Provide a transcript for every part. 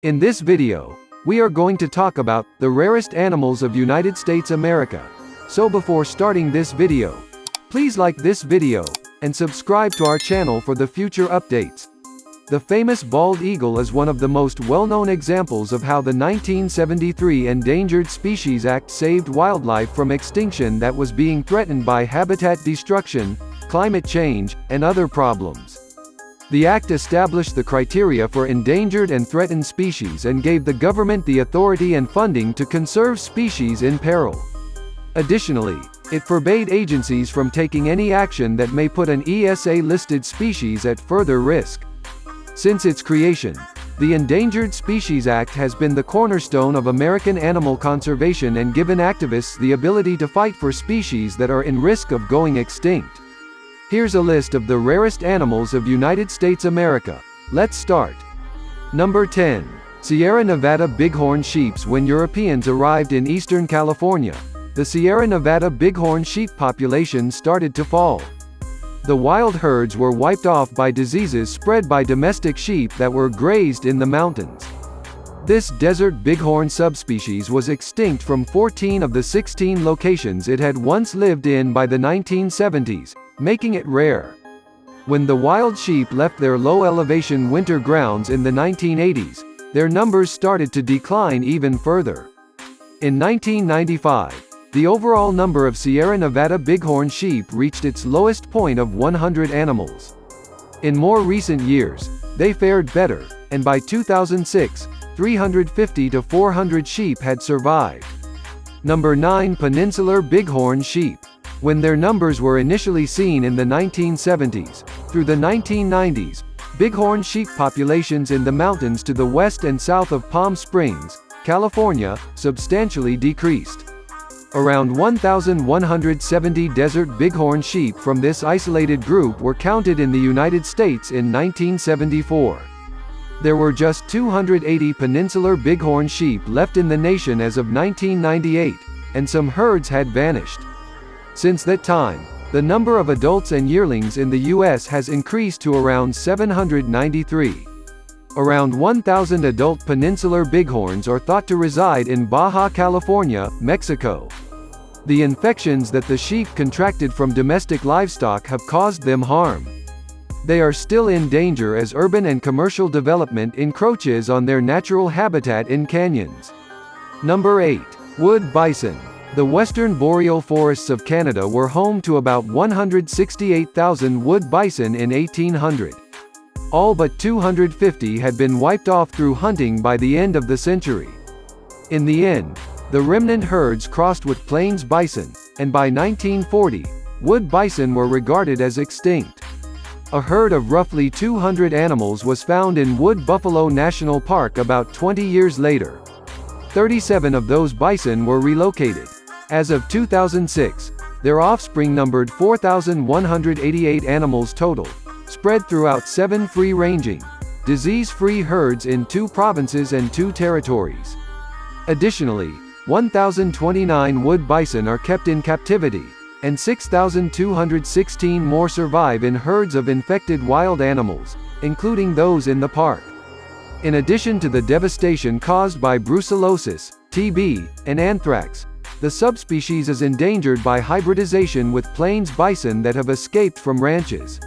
In this video, we are going to talk about the rarest animals of United States America. So before starting this video, please like this video, and subscribe to our channel for the future updates. The famous bald eagle is one of the most well-known examples of how the 1973 Endangered Species Act saved wildlife from extinction that was being threatened by habitat destruction, climate change, and other problems. The act established the criteria for endangered and threatened species and gave the government the authority and funding to conserve species in peril. Additionally, it forbade agencies from taking any action that may put an ESA-listed species at further risk. Since its creation, the Endangered Species Act has been the cornerstone of American animal conservation and given activists the ability to fight for species that are in risk of going extinct. Here's a list of the rarest animals of United States America. Let's start. Number 10. Sierra Nevada bighorn sheep. When Europeans arrived in eastern California, the Sierra Nevada bighorn sheep population started to fall. The wild herds were wiped off by diseases spread by domestic sheep that were grazed in the mountains. This desert bighorn subspecies was extinct from 14 of the 16 locations it had once lived in by the 1970s, making it rare. When the wild sheep left their low-elevation winter grounds in the 1980s, their numbers started to decline even further. In 1995, the overall number of Sierra Nevada bighorn sheep reached its lowest point of 100 animals. In more recent years, they fared better, and by 2006, 350 to 400 sheep had survived. Number 9. Peninsular bighorn sheep. When their numbers were initially seen in the 1970s, through the 1990s, bighorn sheep populations in the mountains to the west and south of Palm Springs, California, substantially decreased. Around 1,170 desert bighorn sheep from this isolated group were counted in the United States in 1974. There were just 280 peninsular bighorn sheep left in the nation as of 1998, and some herds had vanished. Since that time, the number of adults and yearlings in the U.S. has increased to around 793. Around 1,000 adult peninsular bighorns are thought to reside in Baja California, Mexico. The infections that the sheep contracted from domestic livestock have caused them harm. They are still in danger as urban and commercial development encroaches on their natural habitat in canyons. Number 8. Wood bison. The western boreal forests of Canada were home to about 168,000 wood bison in 1800. All but 250 had been wiped off through hunting by the end of the century. In the end, the remnant herds crossed with plains bison, and by 1940, wood bison were regarded as extinct. A herd of roughly 200 animals was found in Wood Buffalo National Park about 20 years later. 37 of those bison were relocated. As of 2006, their offspring numbered 4,188 animals total, spread throughout 7 free-ranging, disease-free herds in 2 provinces and 2 territories. Additionally, 1,029 wood bison are kept in captivity, and 6,216 more survive in herds of infected wild animals, including those in the park. In addition to the devastation caused by brucellosis, TB, and anthrax, the subspecies is endangered by hybridization with plains bison that have escaped from ranches.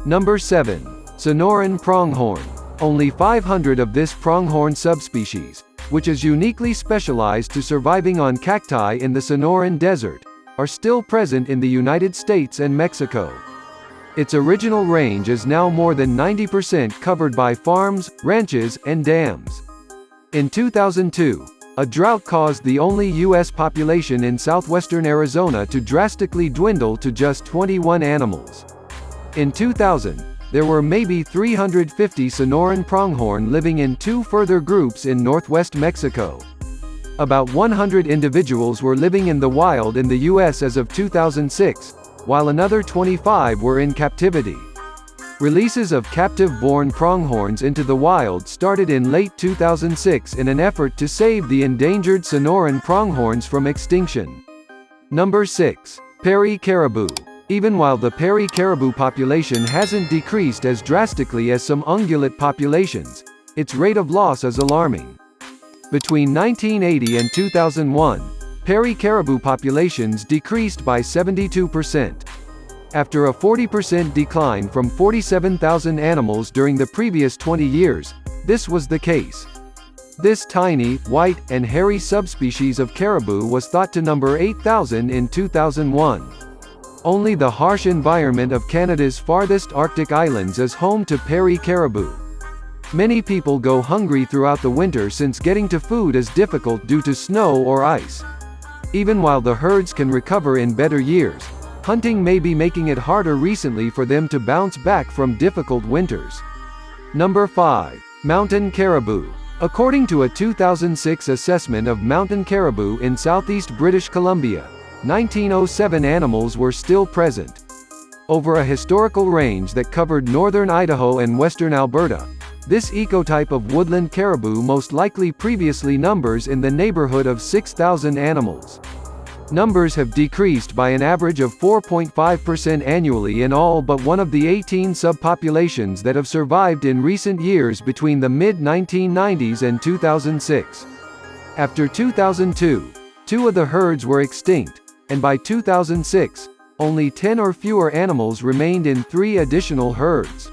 Number 7. Sonoran pronghorn. Only 500 of this pronghorn subspecies, which is uniquely specialized to surviving on cacti in the Sonoran Desert, are still present in the United States and Mexico. Its original range is now more than 90% covered by farms, ranches, and dams. In 2002, a drought caused the only U.S. population in southwestern Arizona to drastically dwindle to just 21 animals. In 2000, there were maybe 350 Sonoran pronghorn living in 2 further groups in northwest Mexico. About 100 individuals were living in the wild in the U.S. as of 2006, while another 25 were in captivity. Releases of captive-born pronghorns into the wild started in late 2006 in an effort to save the endangered Sonoran pronghorns from extinction. Number 6. Prairie caribou. Even while the prairie caribou population hasn't decreased as drastically as some ungulate populations, its rate of loss is alarming. Between 1980 and 2001, Peary caribou populations decreased by 72%. After a 40% decline from 47,000 animals during the previous 20 years, this was the case. This tiny, white, and hairy subspecies of caribou was thought to number 8,000 in 2001. Only the harsh environment of Canada's farthest Arctic islands is home to Peary caribou. Many people go hungry throughout the winter since getting to food is difficult due to snow or ice. Even while the herds can recover in better years, hunting may be making it harder recently for them to bounce back from difficult winters. Number 5. Mountain caribou. According to a 2006 assessment of mountain caribou in southeast British Columbia, 1907 animals were still present. Over a historical range that covered northern Idaho and western Alberta, this ecotype of woodland caribou most likely previously numbers in the neighborhood of 6,000 animals. Numbers have decreased by an average of 4.5% annually in all but one of the 18 subpopulations that have survived in recent years between the mid-1990s and 2006. After 2002, 2 of the herds were extinct, and by 2006, only 10 or fewer animals remained in 3 additional herds.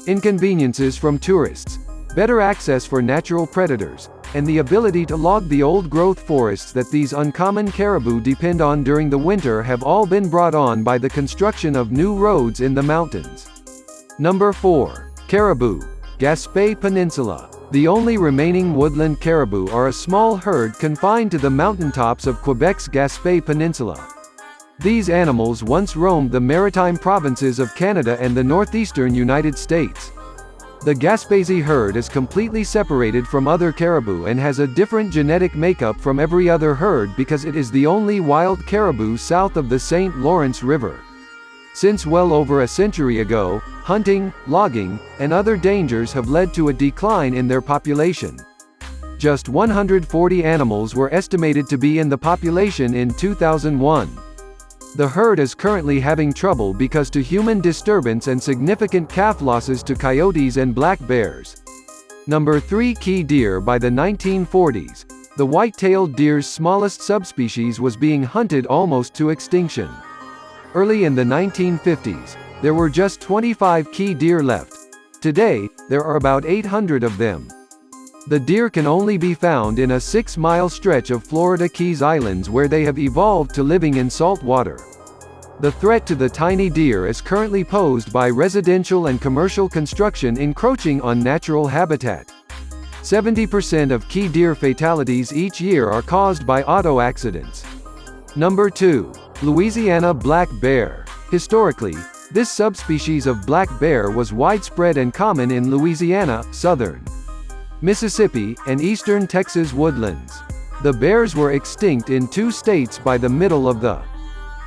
Inconveniences from tourists, better access for natural predators, and the ability to log the old-growth forests that these uncommon caribou depend on during the winter have all been brought on by the construction of new roads in the mountains. Number 4. Caribou. Gaspé Peninsula. The only remaining woodland caribou are a small herd confined to the mountaintops of Quebec's Gaspé Peninsula. These animals once roamed the maritime provinces of Canada and the northeastern United States. The Gaspésie herd is completely separated from other caribou and has a different genetic makeup from every other herd because it is the only wild caribou south of the St. Lawrence River. Since well over a century ago, hunting, logging, and other dangers have led to a decline in their population. Just 140 animals were estimated to be in the population in 2001. The herd is currently having trouble because to human disturbance and significant calf losses to coyotes and black bears. Number 3. Key deer. By the 1940s, the white-tailed deer's smallest subspecies was being hunted almost to extinction. Early in the 1950s, there were just 25 key deer left. Today, there are about 800 of them. The deer can only be found in a 6-mile stretch of Florida Keys Islands where they have evolved to living in salt water. The threat to the tiny deer is currently posed by residential and commercial construction encroaching on natural habitat. 70% of key deer fatalities each year are caused by auto accidents. Number 2. Louisiana black bear. Historically, this subspecies of black bear was widespread and common in Louisiana, southern Mississippi, and eastern Texas woodlands. The bears were extinct in 2 states by the middle of the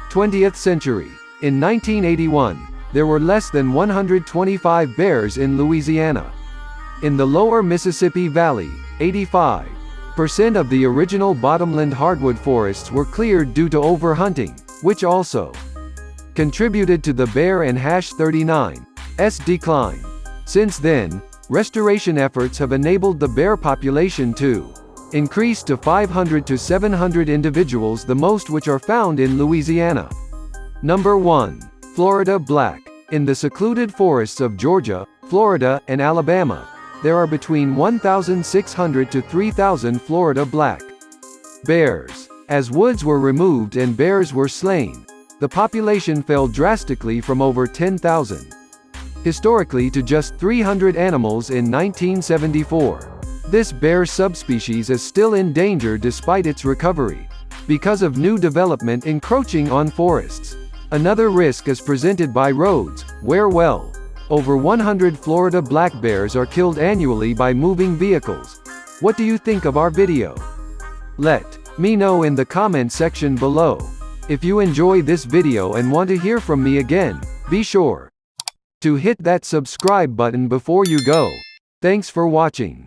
20th century. In 1981, there were less than 125 bears in Louisiana. In the lower Mississippi Valley, 85% of the original bottomland hardwood forests were cleared due to overhunting, which also contributed to the bear and #39's decline. Since then, restoration efforts have enabled the bear population to increase to 500 to 700 individuals, the most which are found in Louisiana. Number 1. Florida black. In the secluded forests of Georgia, Florida, and Alabama, there are between 1,600 to 3,000 Florida black bears. As woods were removed and bears were slain, the population fell drastically from over 10,000. Historically to just 300 animals in 1974. This bear subspecies is still in danger despite its recovery, because of new development encroaching on forests. Another risk is presented by roads, where over 100 Florida black bears are killed annually by moving vehicles. What do you think of our video? Let me know in the comment section below. If you enjoy this video and want to hear from me again, be sure to hit that subscribe button before you go. Thanks for watching.